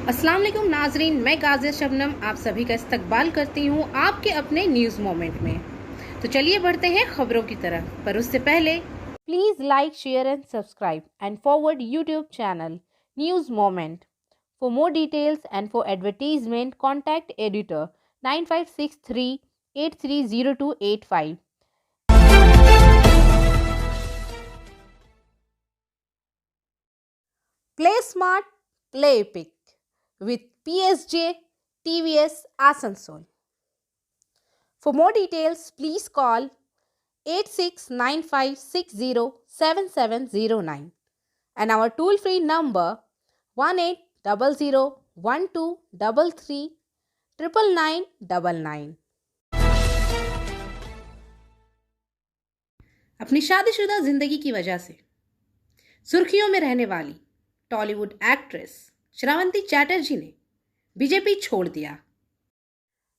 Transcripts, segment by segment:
अस्सलाम वालेकुम नाजरीन, मैं गाज़िया शबनम आप सभी का इस्तकबाल करती हूँ आपके अपने न्यूज़ मोमेंट में। तो चलिए बढ़ते हैं खबरों की तरफ, पर उससे पहले please like, share and subscribe and forward YouTube channel news moment. For more details and for advertisement contact editor 9563830285। Play smart, play epic with PSJ TVS Asansol. For more details, please call 8695607709 and our toll-free number 180012339999. अपनी शादीशुदा जिंदगी की वजह से सुर्खियों में रहने वाली टॉलीवुड एक्ट्रेस श्रावंती चैटर्जी ने बीजेपी छोड़ दिया।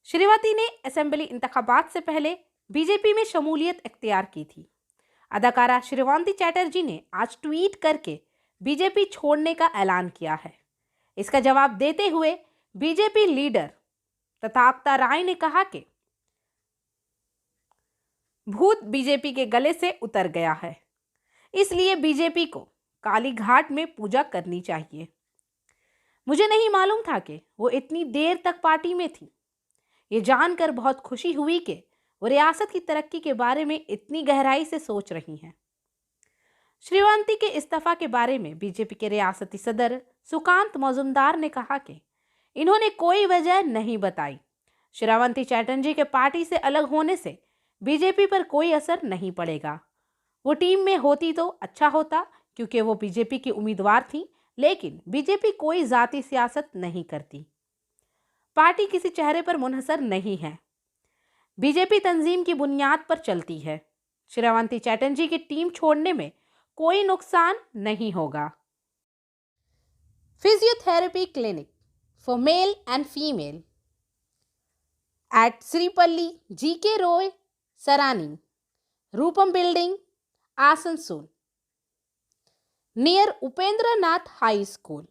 श्रीवती ने असेंबली इंतखाबात से पहले बीजेपी में शमूलियत इख्तियार की थी। अदाकारा श्रीवंती चैटर्जी ने आज ट्वीट करके बीजेपी छोड़ने का ऐलान किया है। इसका जवाब देते हुए बीजेपी लीडर तथागता राय ने कहा कि भूत बीजेपी के गले से उतर गया है, इसलिए बीजेपी को काली घाट में पूजा करनी चाहिए। मुझे नहीं मालूम था कि वो इतनी देर तक पार्टी में थी। ये जानकर बहुत खुशी हुई कि वो रियासत की तरक्की के बारे में इतनी गहराई से सोच रही हैं। श्रीवंती के इस्तीफा के बारे में बीजेपी के रियासती सदर सुकांत मजुमदार ने कहा कि इन्होंने कोई वजह नहीं बताई। श्रीवंती चैटर्जी के पार्टी से अलग होने से बीजेपी पर कोई असर नहीं पड़ेगा। वो टीम में होती तो अच्छा होता, क्योंकि वो बीजेपी की उम्मीदवार थी, लेकिन बीजेपी कोई जाती सियासत नहीं करती। पार्टी किसी चेहरे पर मुनहसर नहीं है। बीजेपी तंजीम की बुनियाद पर चलती है। श्रीवंती चैटर्जी की टीम छोड़ने में कोई नुकसान नहीं होगा। Physiotherapy clinic for male and female at Sripalli GK Roy Sarani Rupam building Asansol near Upendra Nath high school.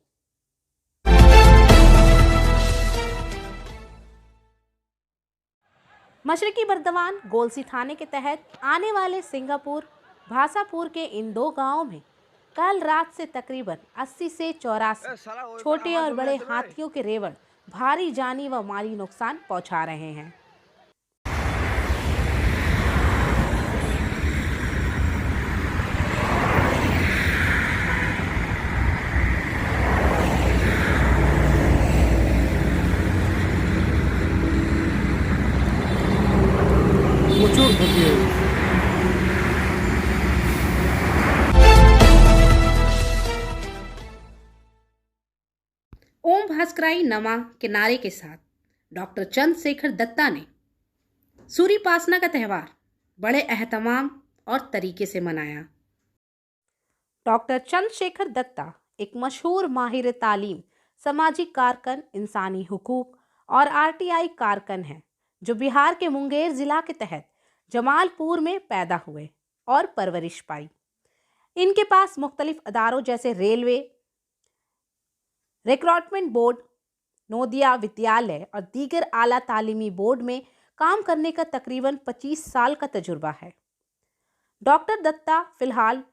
मशरकी बर्दवान गोलसी थाने के तहत आने वाले सिंगापुर भासापुर के इन दो गांवों में कल रात से तकरीबन 80 से 84 छोटे और बड़े हाथियों के रेवड़ भारी जानी व माली नुकसान पहुंचा रहे हैं। ओम भास्कराई नमा के नारे के साथ डॉक्टर चंद्रशेखर दत्ता ने सूर्योपासना का त्यौहार बड़े एहतमाम और तरीके से मनाया। डॉक्टर चंद्रशेखर दत्ता एक मशहूर माहिर तालीम, सामाजिक कारकन, इंसानी हुकूक और आरटीआई कारकन हैं, जो बिहार के मुंगेर जिला के तहत जमालपुर में पैदा हुए और परवरिश पाई। इनके पास मुख्तलिफ अदारों जैसे रेलवे रिक्रूटमेंट बोर्ड, नवोदया विद्यालय और दीगर आला तालीमी बोर्ड में काम करने का तकरीबन 25 साल का तजुर्बा है। डॉक्टर दत्ता फिलहाल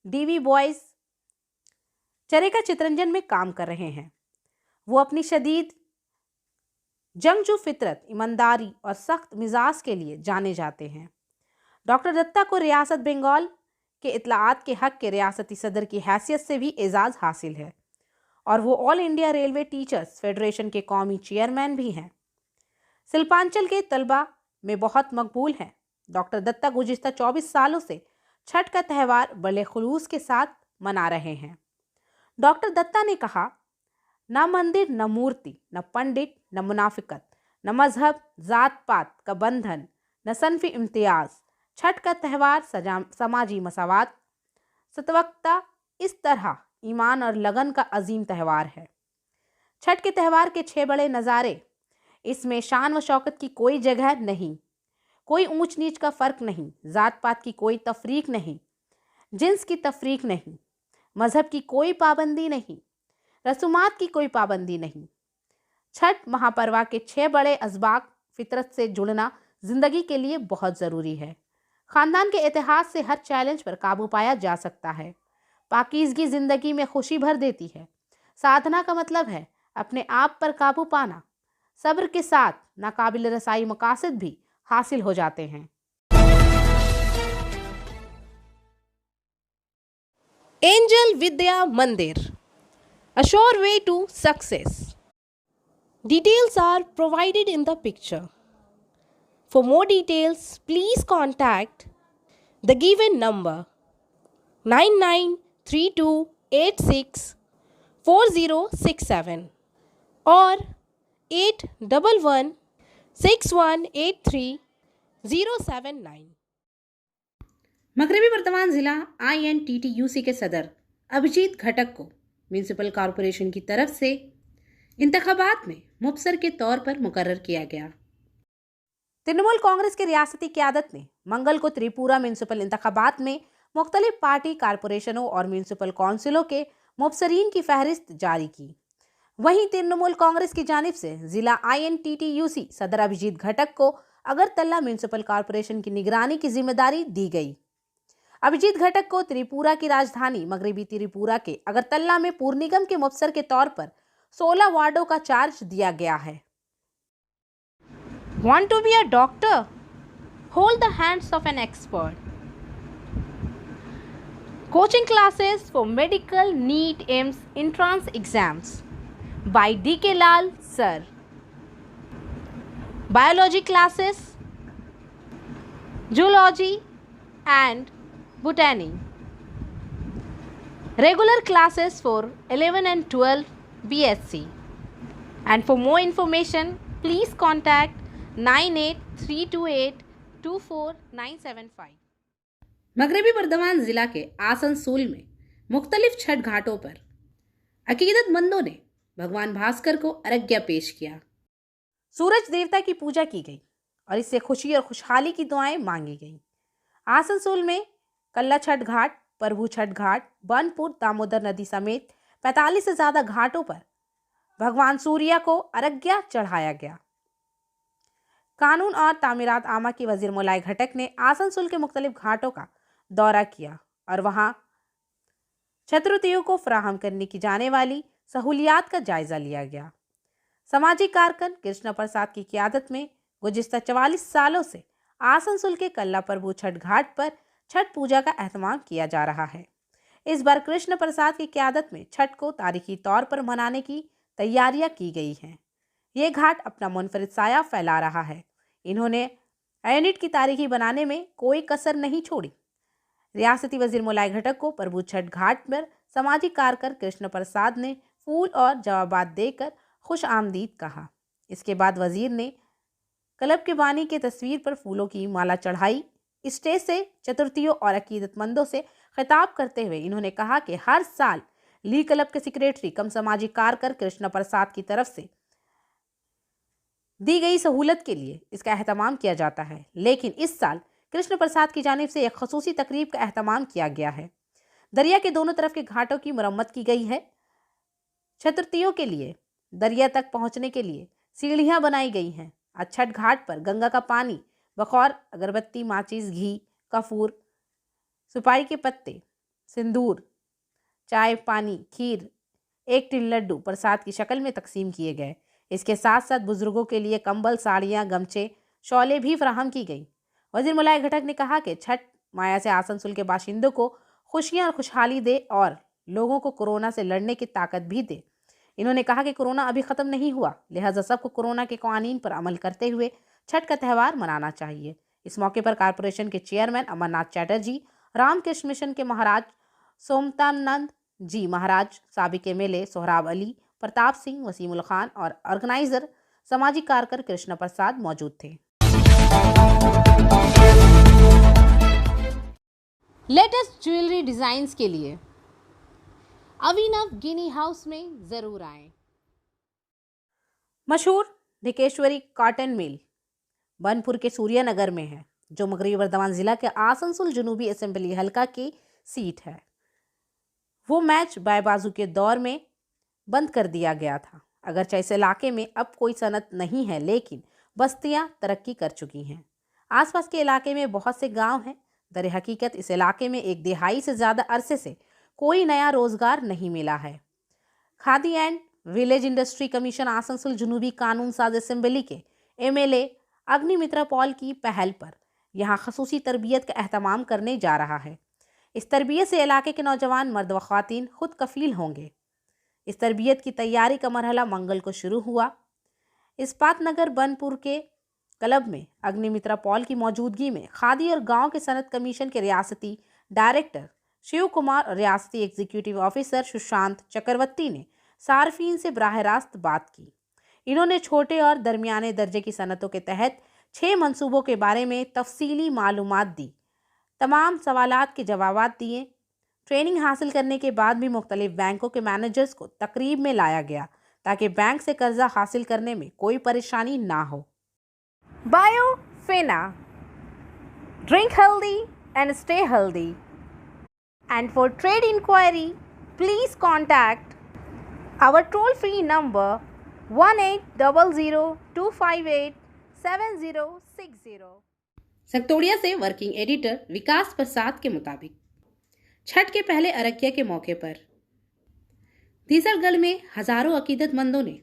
डीवी बॉयज चरेका चितरंजन में काम कर रहे हैं। वो अपनी शदीद जंगजू फितरत, ईमानदारी और सख्त मिजाज के लिए जाने जाते हैं। डॉक्टर दत्ता को रियासत बंगाल के इत्तलाआत के हक के रियासती सदर की हैसियत से भी एजाज़ हासिल है और वो all India railway teachers federation के कौमी चेयरमैन भी हैं। शिल्पांचल के तलबा में बहुत मकबूल हैं। डॉक्टर दत्ता गुज़िश्ता 24 सालों से छठ का त्यौहार बड़े खुलूस के साथ मना रहे हैं। डॉक्टर दत्ता ने कहा, ना मंदिर, न मूर्ति, न पंडित, न मुनाफिकत, न मजहब जात पात का बंधन, न सनफी इम्तियाज। छठ का त्यौहार समाजी मसावत, सतवक्ता, इस तरह ईमान और लगन का अजीम त्यौहार है। छठ के त्यौहार के 6 बड़े नज़ारे, इसमें शान व शौकत की कोई जगह नहीं, कोई ऊंच नीच का फ़र्क नहीं, ज़ात पात की कोई तफरीक नहीं, जिन्स की तफरीक नहीं, मज़हब की कोई पाबंदी नहीं, रसूमात की कोई पाबंदी नहीं। छठ महापर्वा के 6 बड़े असबाक फितरत से जुड़ना जिंदगी के लिए बहुत ज़रूरी है। खानदान के इतिहास से हर चैलेंज पर काबू पाया जा सकता है। पाकीज़गी ज़िंदगी में खुशी भर देती है। साधना का मतलब है अपने आप पर काबू पाना। सब्र के साथ नाकाबिल रसाई मकासद भी हासिल हो जाते हैं। एंजल विद्या मंदिर, a sure way to success. Details are provided in the picture. For more details, please contact the given number 9932864067 or 8116183079। मगरबी बर्दवान जिला INTTUC के सदर अभिजीत घटक को म्यूनिसिपल कॉरपोरेशन की तरफ से इंतखाबात में मुबसर के तौर पर मुकर्रर किया गया। तृणमूल कांग्रेस की रियासती क़यादत ने मंगल को त्रिपुरा म्यूनिसिपल इंतखाबात में मुख्तलिफ पार्टी कारपोरेशनों और म्यूनिसिपल काउंसिलों के मुबसरीन की फहरिस्त जारी की। वहीं तृणमूल कांग्रेस की जानिब से जिला INTTUC सदर अभिजीत घटक को अगरतला म्यूनिसिपल कॉरपोरेशन की निगरानी की जिम्मेदारी दी गई। अभिजीत घटक को त्रिपुरा की राजधानी मगरबी त्रिपुरा के अगरतला में पूर्व निगम के मुबसर के तौर पर 16 वार्डों का चार्ज दिया गया है। Want to be a doctor? Hold the hands of an expert. Coaching classes for medical NEET AIMS entrance exams by D.K. Lal Sir. Biology classes, zoology and botany. Regular classes for 11 and 12 BSc. And for more information, please contact 9832824975। मगरबी बर्दवान जिला के आसनसोल में मुख्तलिफ छठ घाटों पर अकीदतमंदों ने भगवान भास्कर को अर्घ्य पेश किया। सूरज देवता की पूजा की गई और इससे खुशी और खुशहाली की दुआएं मांगी गई। आसनसोल में कल्ला छठ घाट, प्रभु छठ घाट, बनपुर दामोदर नदी समेत 45 से ज़्यादा घाटों पर भगवान सूर्य को अर्घ्य चढ़ाया गया। कानून और तामीरात आमा की वजीर मोलाई घटक ने आसनसोल के मुख्तलिफ घाटों का दौरा किया और वहां छतरुतियों को फराहम करने की जाने वाली सहूलियात का जायजा लिया गया। समाजी कारकुन कृष्ण प्रसाद की क़यादत में गुज़िश्ता 44 सालों से आसनसोल के कल्ला प्रभु छठ घाट पर छठ पूजा का एहतमाम किया जा रहा है। इस बार कृष्ण प्रसाद की क़यादत में छठ को तारीखी तौर पर मनाने की तैयारियां की गई हैं। ये घाट अपना मुनफरिद साया फैला रहा है। इन्होंने यूनिट की तारीखी बनाने में कोई कसर नहीं छोड़ी। रियासती वजीर मोलाई घटक को प्रभु छठ घाट पर समाजी कारकुन कृष्ण प्रसाद ने फूल और जवाबात देकर खुश आमदीद कहा। इसके बाद वजीर ने क्लब के बानी के तस्वीर पर फूलों की माला चढ़ाई। स्टेज से चतुर्थियों और अकीदतमंदों से खिताब करते हुए इन्होंने कहा कि हर साल ली क्लब के सेक्रेटरी कम समाजी कारकुन कृष्ण प्रसाद की तरफ से दी गई सहूलत के लिए इसका एहतमाम किया जाता है, लेकिन इस साल कृष्ण प्रसाद की जानिब से एक खसूसी तकरीब का एहतमाम किया गया है। दरिया के दोनों तरफ के घाटों की मरम्मत की गई है। छतरतियों के लिए दरिया तक पहुंचने के लिए सीढ़ियां बनाई गई हैं। आज छठ घाट पर गंगा का पानी बखौर अगरबत्ती, माचिस, घी, कपूर, सुपारी के पत्ते, सिंदूर, चाय, पानी, खीर, एक टिन लड्डू प्रसाद की शक्ल में तकसीम किए गए। इसके साथ साथ बुजुर्गों के लिए कंबल, साड़ियाँ, गमछे, शॉलें भी फराहम की गई। वजीर मोलाई घटक ने कहा कि छठ माया से आसनसोल के बाशिंदों को खुशियाँ और खुशहाली दे और लोगों को कोरोना से लड़ने की ताकत भी दे। इन्होंने कहा कि कोरोना अभी ख़त्म नहीं हुआ, लिहाजा सबको कोरोना के कानून पर अमल करते हुए छठ का त्यौहार मनाना चाहिए। इस मौके पर कॉरपोरेशन के चेयरमैन अमरनाथ चैटर्जी, रामकृष्ण मिशन के महाराज सोमतानंद जी महाराज, साबिक एमएलए सोहराब अली, प्रताप सिंह, वसीमुल खान और ऑर्गेनाइजर समाजी कारकुन कृष्ण प्रसाद मौजूद थे। लेटेस्ट ज्वेलरी डिजाइन्स के लिए अभिनव गिनी हाउस में जरूर आएं। मशहूर ढिकेश्वरी कॉटन मिल बनपुर के सूर्यनगर में है, जो मगरबी बर्दवान जिला के आसनसोल जनूबी असेंबली हलका की सीट है। वो मैच बाएबाजू के दौर में बंद कर दिया गया था। अगरचे इस इलाके में अब कोई सनत नहीं है, लेकिन बस्तियां तरक्की कर चुकी हैं। आसपास के इलाके में बहुत से गांव हैं। दर हकीकत इस इलाके में एक दिहाई से ज़्यादा अरसे से कोई नया रोजगार नहीं मिला है। Khadi and village industry commission Asansol जनूबी कानून साज असेंबली के MLA अग्निमित्रा पॉल की पहल पर यहाँ खसूसी तरबियत का एहतमाम करने जा रहा है। इस तरबियत से इलाके के नौजवान मर्द व ख़वातीन खुद कफील होंगे। इस तरबियत की तैयारी का मरहला मंगल को शुरू हुआ। इस्पात नगर बनपुर के क्लब में अग्निमित्रा पॉल की मौजूदगी में खादी और गांव के सनत कमीशन के रियासती डायरेक्टर शिव कुमार और रियासती एग्जीक्यूटिव ऑफिसर सुशांत चक्रवर्ती ने सार्फिन से बराह रास्त बात की। इन्होंने छोटे और दरमियाने दर्जे की सनतों के तहत 6 मंसूबों के बारे में तफसीली मालूमात दी। तमाम सवालात के जवाब दिए। ट्रेनिंग हासिल करने के बाद भी मुख्तलिफ बैंकों के मैनेजर्स को तकरीब में लाया गया ताकि बैंक से कर्जा हासिल करने में कोई परेशानी ना हो। Biofina, drink healthy and stay healthy. And for trade inquiry, please contact our toll-free number 1800-258-7060। सगतोड़िया से वर्किंग एडिटर विकास प्रसाद के मुताबिक छठ के पहले अरकिया के मौके पर धीसरगढ़ में हजारों अकीदतमंदों ने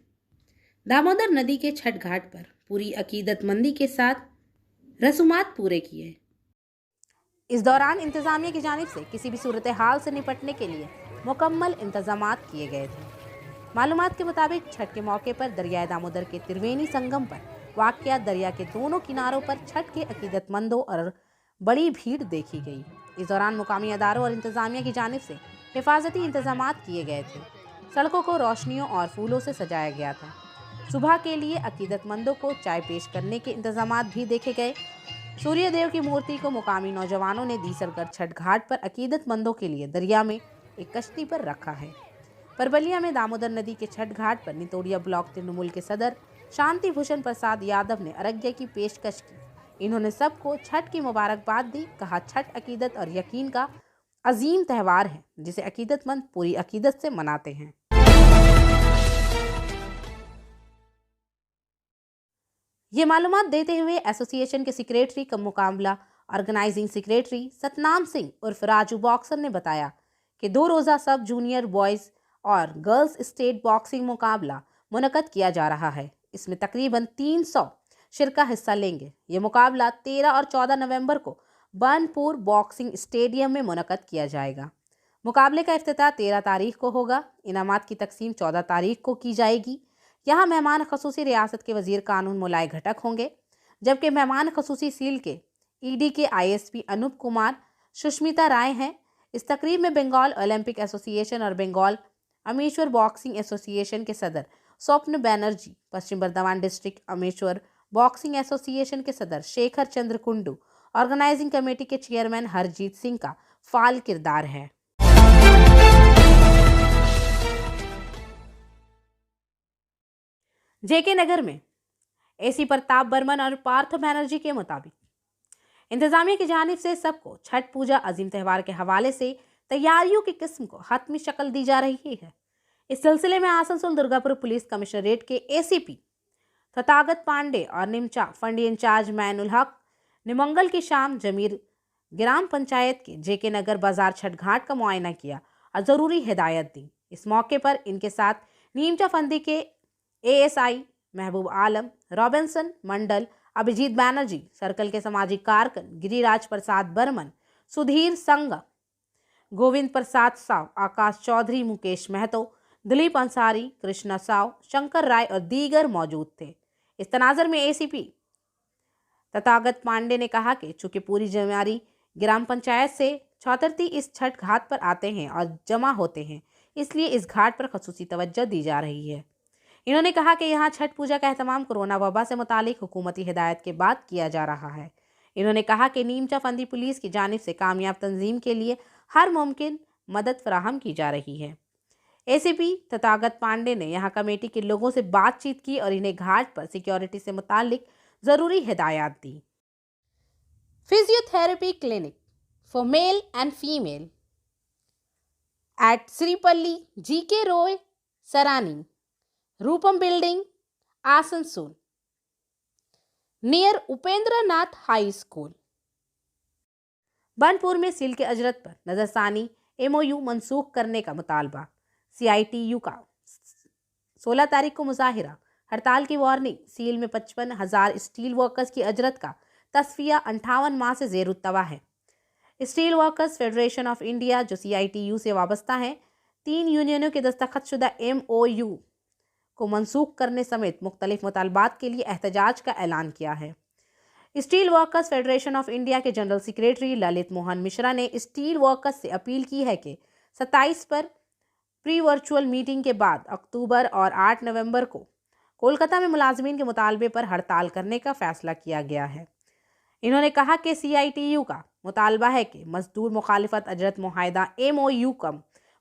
दामोदर नदी के छठ घाट पर पूरी अकीदतमंदी के साथ रसूमात पूरे किए। इस दौरान इंतजामिया की जानिब से किसी भी सूरत हाल से निपटने के लिए मुकम्मल इंतजामात किए गए थे। मालूमात के मुताबिक छठ के मौके पर दरियाए दामोदर के त्रिवेणी संगम पर वाक़या दरिया के दोनों किनारों पर छठ के अकीदतमंदों और बड़ी भीड़ देखी गई। इस दौरान मुकामी अदारों और इंतजामिया की जानिब से हिफाजती इंतजामात किए गए थे। सड़कों को रोशनियों और फूलों से सजाया गया था। सुबह के लिए अकीदतमंदों को चाय पेश करने के इंतजामात भी देखे गए। सूर्य देव की मूर्ति को मुकामी नौजवानों ने दीसरगढ़ छठ घाट पर अकीदतमंदों के लिए दरिया में एक कश्ती पर रखा है। परबलिया में दामोदर नदी के छठ घाट पर नितोड़िया ब्लॉक तृणमूल के सदर शांति भूषण प्रसाद यादव ने अरग्य की पेशकश की। इन्होंने सबको छठ की मुबारकबाद दी। कहा, छठ अकीदत और यकीन का अजीम त्यौहार है जिसे अकीदतमंद पूरी अकीदत से मनाते हैं। ये मालूमात देते हुए एसोसिएशन के सेक्रेटरी कम मुकाबला ऑर्गेनाइजिंग सेक्रेटरी सतनाम सिंह उर्फ राजू बॉक्सर ने बताया कि 2 रोज़ा सब जूनियर बॉयज़ और गर्ल्स स्टेट बॉक्सिंग मुकाबला मुनक़द किया जा रहा है। इसमें तकरीबन 300 शिरका हिस्सा लेंगे। ये मुकाबला 13 और 14 नवंबर को बनपुर बॉक्सिंग स्टेडियम में मुनक़द किया जाएगा। मुकाबले का इफ्तिताह 13 तारीख को होगा। इनामात की तकसीम 14 तारीख को की जाएगी। यहाँ मेहमान खसूसी रियासत के वजीर कानून मुलाय घटक होंगे, जबकि मेहमान खसूसी सील के ED के ISP अनूप कुमार सुष्मिता राय हैं। इस तकरीब में बंगाल ओलंपिक एसोसिएशन और बंगाल अमेश्वर बॉक्सिंग एसोसिएशन के सदर स्वप्न बैनर्जी, पश्चिम बर्धमान डिस्ट्रिक्ट अमेश्वर बॉक्सिंग एसोसिएशन के सदर शेखर चंद्र कुंडू, ऑर्गेनाइजिंग कमेटी के चेयरमैन हरजीत सिंह का फाल किरदार है। JK नगर में AC प्रताप बर्मन और पार्थ बैनर्जी के मुताबिक इंतजामिया की जानिब से सबको छठ पूजा अजीम त्यौहार के हवाले से तैयारियों की किस्म को हतमी शक्ल दी जा रही है। इस सिलसिले में आसनसोल दुर्गापुर पुलिस कमिश्नरेट के ACP तथागत पांडे और निमचा फंडी इंचार्ज मैनुल हक ने मंगल की शाम जमीर ग्राम पंचायत के JK नगर बाजार छठ घाट का मुआयना किया और ज़रूरी हिदायत दी। इस मौके पर इनके साथ नीमचा फंदी के ASI महबूब आलम, रॉबिन्सन मंडल, अभिजीत बैनर्जी, सर्कल के सामाजिक कारकन गिरिराज प्रसाद बर्मन, सुधीर संगा, गोविंद प्रसाद साव, आकाश चौधरी, मुकेश महतो, दिलीप अंसारी, कृष्णा साव, शंकर राय और दीगर मौजूद थे। इस तनाजर में ACP तथागत पांडे ने कहा कि चूंकि पूरी जिम्मेदारी ग्राम पंचायत से छात्रती इस छठ घाट पर आते हैं और जमा होते हैं, इसलिए इस घाट पर खसूसी तवज्जो दी जा रही है। इन्होंने कहा कि यहाँ छठ पूजा का एहतमाम कोरोना वबा से मुतालिक हुकूमती हिदायत के बाद किया जा रहा है। इन्होंने कहा कि नीमचा फंदी पुलिस की जानिब से कामयाब तंजीम के लिए हर मुमकिन मदद फराहम की जा रही है। ACP तथागत पांडे ने यहाँ कमेटी के लोगों से बातचीत की और इन्हें घाट पर सिक्योरिटी से मुतालिक ज़रूरी हिदायत दी। Physiotherapy clinic for male and female at Sripalli GK Roy Sarani, Rupam Building, Asansol, near Upendra Nath high school. Banpur में सील के अजरत पर नजरसानी एमओयू मनसूख करने का मुतालबा। CITU का 16 तारीख को मुजाहिरा, हड़ताल की वार्निंग। सील में 55,000 स्टील वर्कर्स की अजरत का तस्फिया 58 माह से जेर उत्तवा है। Steel workers federation of India जो CITU से वाबस्ता है, 3 यूनियनों के दस्तखतशुदा MOU को मनसूख करने समेत मुख्तलिफ मुतालबात के लिए एहतजाज का ऐलान किया है। Steel workers federation of India के जनरल सेक्रेटरी ललित मोहन मिश्रा ने स्टील वर्कर्स से अपील की है कि 27 पर प्री वर्चुअल मीटिंग के बाद अक्टूबर और 8 नवंबर को कोलकाता में मुलाजमीन के मुतालबे पर हड़ताल करने का फैसला किया गया है। इन्होंने कहा कि CITU का मुतालबा है कि मजदूर मुखालिफत अजरत मुआहदा MOU का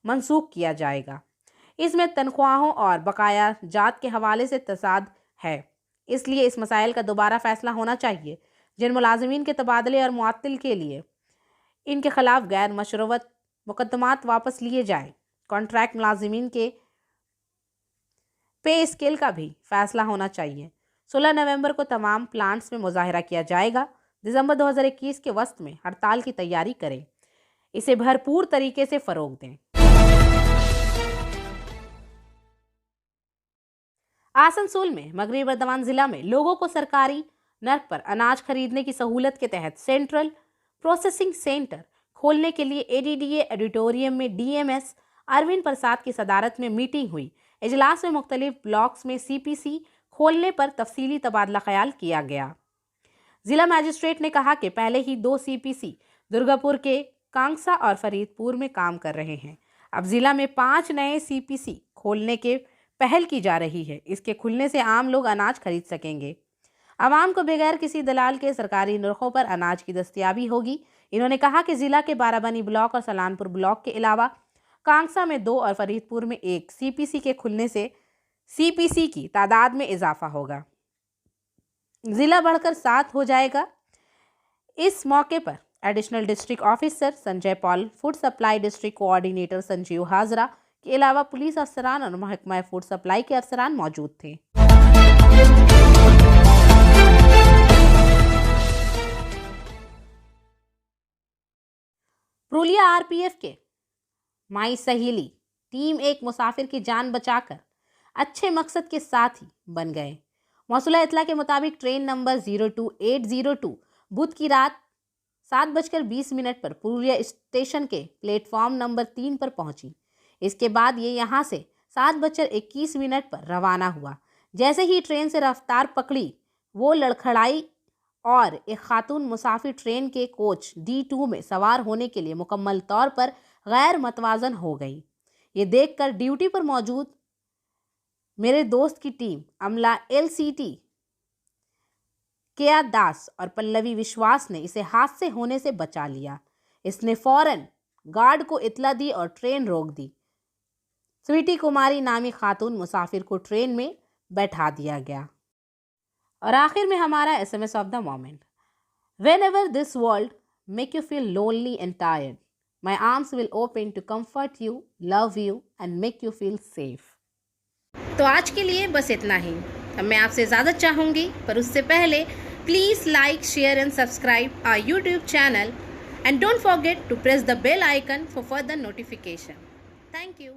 मनसूख किया जाएगा। इसमें तनख्वाहों और बकाया जात के हवाले से तसाद है, इसलिए इस मसाइल का दोबारा फैसला होना चाहिए। जिन मुलाजमीन के तबादले और मुअत्तल के लिए इनके खिलाफ गैर मशरूत मुकदमात वापस लिए जाए। कॉन्ट्रैक्ट मुलाजमीन के पे स्केल का भी फैसला होना चाहिए। 16 नवंबर को तमाम प्लांट्स में मुजाहिरा किया जाएगा। दिसंबर 2021 के वस्त में हड़ताल की तैयारी करें, इसे भरपूर तरीके से फ़रोग दें। आसनसोल में मगरबी बर्दवान जिला में लोगों को सरकारी नर्क पर अनाज खरीदने की सहूलत के तहत सेंट्रल प्रोसेसिंग सेंटर खोलने के लिए ADDA एडिटोरियम में DMS अरविंद प्रसाद की सदारत में मीटिंग हुई। इजलास में मुख्तलिफ ब्लॉक्स में CPC खोलने पर तफसीली तबादला ख्याल किया गया। जिला मजिस्ट्रेट ने कहा कि पहले ही 2 CPC दुर्गापुर के कांगसा और फरीदपुर में काम कर रहे हैं। अब जिला में 5 नए CPC खोलने के पहल की जा रही है। इसके खुलने से आम लोग अनाज खरीद सकेंगे। आवाम को बगैर किसी दलाल के सरकारी नरखों पर अनाज की दस्तयाबी होगी। इन्होंने कहा कि जिला के बाराबनी ब्लॉक और सलानपुर ब्लॉक के अलावा कांगसा में 2 और फरीदपुर में 1 CPC के खुलने से CPC की तादाद में इजाफा होगा, जिला बढ़कर 7 हो जाएगा। इस मौके पर additional district officer Sanjay Paul, food supply district coordinator Sanjeev Hazra के अलावा पुलिस अफसरान और महकमा फूड सप्लाई के अफसरान मौजूद थे। पुरुलिया RPF के माई सहेली टीम एक मुसाफिर की जान बचाकर अच्छे मकसद के साथ ही बन गए। मौसूला इतला के मुताबिक ट्रेन नंबर 02802 बुध की रात 7:20 पर पुरुलिया स्टेशन के प्लेटफॉर्म नंबर 3 पर पहुंची। इसके बाद ये यहाँ से 7:21 पर रवाना हुआ। जैसे ही ट्रेन से रफ्तार पकड़ी, वो लड़खड़ाई और एक खातून मुसाफिर ट्रेन के कोच D2 में सवार होने के लिए मुकम्मल तौर पर गैर मतवाजन हो गई। ये देखकर ड्यूटी पर मौजूद मेरे दोस्त की टीम अमला LCT केया दास और पल्लवी विश्वास ने इसे हादसे होने से बचा लिया। इसने फौरन गार्ड को इतला दी और ट्रेन रोक दी। स्वीटी कुमारी नामी खातून मुसाफिर को ट्रेन में बैठा दिया गया। और आखिर में हमारा SMS of the moment. Whenever this world make you feel lonely and tired, my arms will open to comfort you, love you and make you feel safe. तो आज के लिए बस इतना ही। अब मैं आपसे इजाज़त चाहूँगी, पर उससे पहले please like, share and subscribe our YouTube channel and don't forget to press the bell icon for further notification. Thank you.